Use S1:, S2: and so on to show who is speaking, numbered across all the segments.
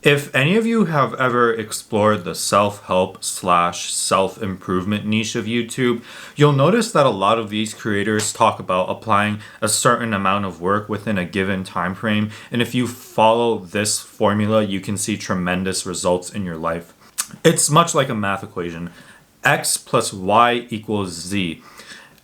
S1: If any of you have ever explored the self-help slash self-improvement niche of YouTube, you'll notice that a lot of these creators talk about applying a certain amount of work within a given time frame, and if you follow this formula, you can see tremendous results in your life. It's much like a math equation. X plus Y equals Z.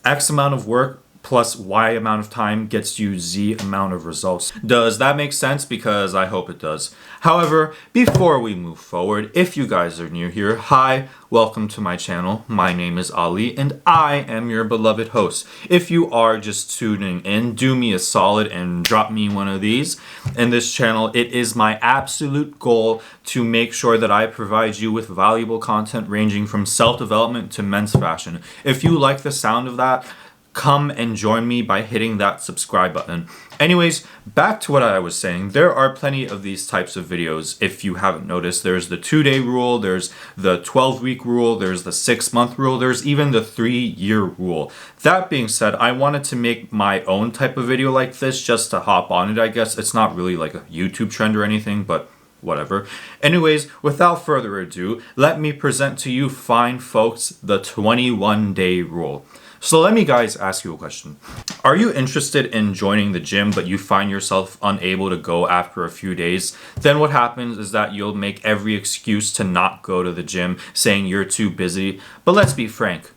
S1: X amount of work plus Y amount of time gets you Z amount of results. Does that make sense? Because I hope it does. However, before we move forward, if you guys are new here, hi, welcome to my channel. My name is Ali and I am your beloved host. If you are just tuning in, do me a solid and drop me one of these. In this channel, it is my absolute goal to make sure that I provide you with valuable content ranging from self-development to men's fashion. If you like the sound of that, come and join me by hitting that subscribe button. Anyways, back to what I was saying. There are plenty of these types of videos. If you haven't noticed, there's the 2-day rule, there's the 12-week rule, there's the 6-month rule, there's even the 3-year rule. That being said, I wanted to make my own type of video like this just to hop on it, I guess. It's not really like a YouTube trend or anything, but whatever. Anyways, without further ado, let me present to you fine folks the 21-day rule. So let me guys ask you a question. Are you interested in joining the gym but you find yourself unable to go after a few days? Then what happens is that you'll make every excuse to not go to the gym, saying you're too busy. But let's be frank.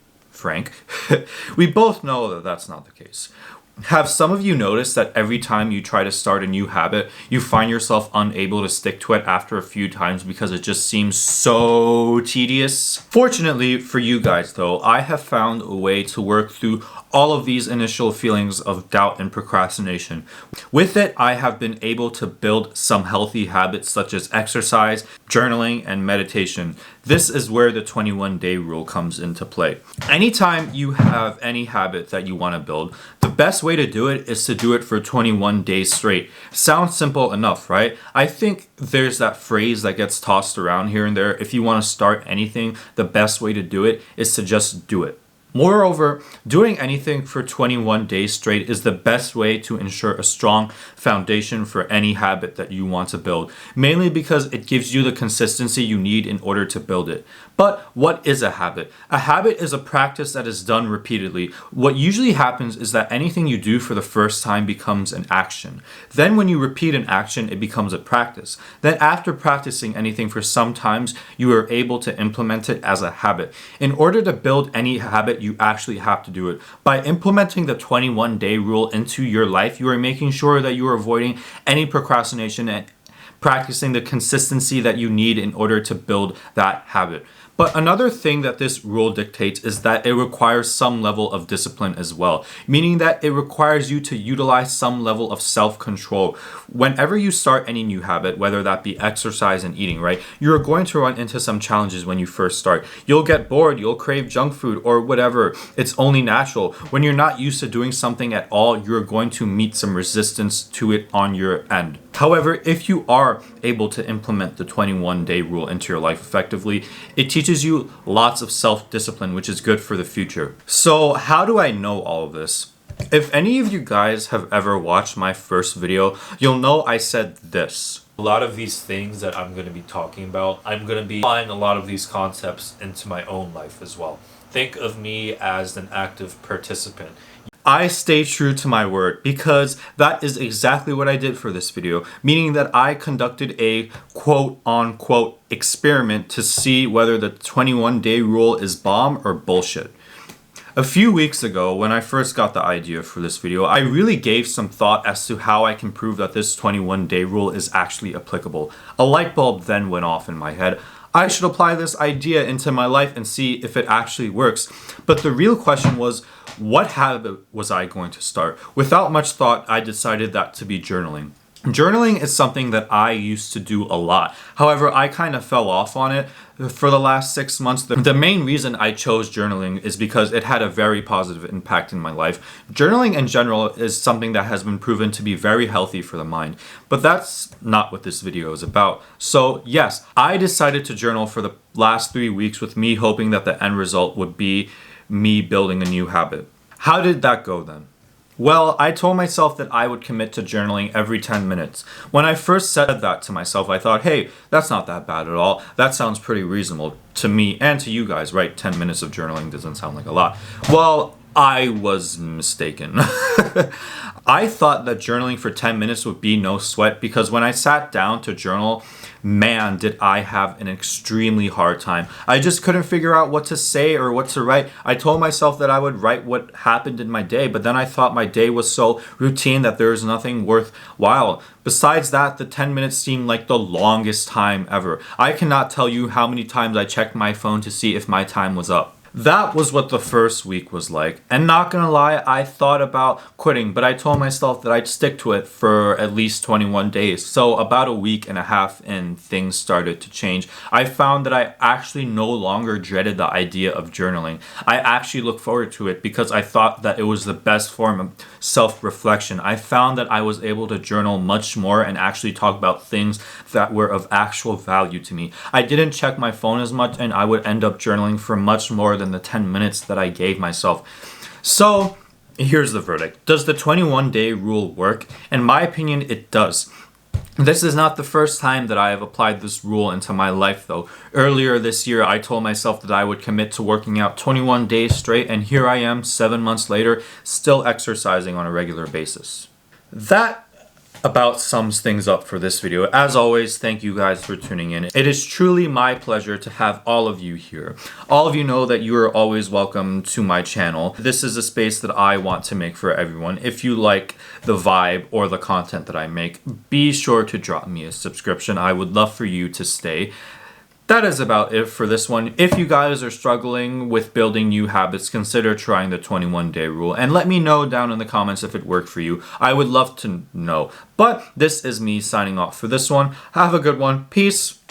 S1: We both know that that's not the case. Have some of you noticed that every time you try to start a new habit, you find yourself unable to stick to it after a few times because it just seems so tedious? Fortunately for you guys though, I have found a way to work through all of these initial feelings of doubt and procrastination. With it, I have been able to build some healthy habits such as exercise, journaling, and meditation. This is where the 21-day rule comes into play. Anytime you have any habit that you want to build, the best way to do it is to do it for 21 days straight. Sounds simple enough, right? I think there's that phrase that gets tossed around here and there. If you want to start anything, the best way to do it is to just do it. Moreover, doing anything for 21 days straight is the best way to ensure a strong foundation for any habit that you want to build, mainly because it gives you the consistency you need in order to build it. But what is a habit? A habit is a practice that is done repeatedly. What usually happens is that anything you do for the first time becomes an action. Then when you repeat an action, it becomes a practice. Then after practicing anything for some times, you are able to implement it as a habit. In order to build any habit, you actually have to do it. By implementing the 21-day rule into your life, you are making sure that you are avoiding any procrastination and practicing the consistency that you need in order to build that habit. But another thing that this rule dictates is that it requires some level of discipline as well, meaning that it requires you to utilize some level of self-control. Whenever you start any new habit, whether that be exercise and eating, right, you're going to run into some challenges when you first start. You'll get bored, you'll crave junk food or whatever. It's only natural. When you're not used to doing something at all, you're going to meet some resistance to it on your end. However, if you are able to implement the 21-day rule into your life effectively, it teaches you lots of self-discipline, which is good for the future. So how do I know all of this? If any of you guys have ever watched my first video, you'll know I said this. A lot of these things that I'm going to be talking about, I'm going to be applying a lot of these concepts into my own life as well. Think of me as an active participant. I stay true to my word because that is exactly what I did for this video, meaning that I conducted a quote-unquote experiment to see whether the 21-day rule is bomb or bullshit. A few weeks ago, when I first got the idea for this video, I really gave some thought as to how I can prove that this 21-day rule is actually applicable. A light bulb then went off in my head. I should apply this idea into my life and see if it actually works. But the real question was, what habit was I going to start? Without much thought, I decided that to be journaling. Journaling is something that I used to do a lot. However, I kind of fell off on it for the last 6 months. The main reason I chose journaling is because it had a very positive impact in my life. Journaling in general is something that has been proven to be very healthy for the mind, but that's not what this video is about. So yes, I decided to journal for the last 3 weeks with me hoping that the end result would be me building a new habit. How did that go then? Well, I told myself that I would commit to journaling every 10 minutes. When I first said that to myself, I thought, hey, that's not that bad at all. That sounds pretty reasonable to me and to you guys, right? 10 minutes of journaling doesn't sound like a lot. Well, I was mistaken. I thought that journaling for 10 minutes would be no sweat because when I sat down to journal, man, did I have an extremely hard time. I just couldn't figure out what to say or what to write. I told myself that I would write what happened in my day, but then I thought my day was so routine that there was nothing worthwhile. Besides that, the 10 minutes seemed like the longest time ever. I cannot tell you how many times I checked my phone to see if my time was up. That was what the first week was like. And not gonna lie, I thought about quitting, but I told myself that I'd stick to it for at least 21 days. So about a week and a half in, things started to change. I found that I actually no longer dreaded the idea of journaling. I actually looked forward to it because I thought that it was the best form of self-reflection. I found that I was able to journal much more and actually talk about things that were of actual value to me. I didn't check my phone as much and I would end up journaling for much more than the 10 minutes that I gave myself. So here's the verdict. Does the 21-day rule work? In my opinion, it does. This is not the first time that I have applied this rule into my life though. Earlier this year, I told myself that I would commit to working out 21 days straight, and here I am 7 months later, still exercising on a regular basis. That about sums things up for this video. As always, thank you guys for tuning in. It is truly my pleasure to have all of you here. All of you know that you are always welcome to my channel. This is a space that I want to make for everyone. If you like the vibe or the content that I make, be sure to drop me a subscription. I would love for you to stay. That is about it for this one. If you guys are struggling with building new habits, consider trying the 21-day rule and let me know down in the comments if it worked for you. I would love to know. But this is me signing off for this one. Have a good one. Peace.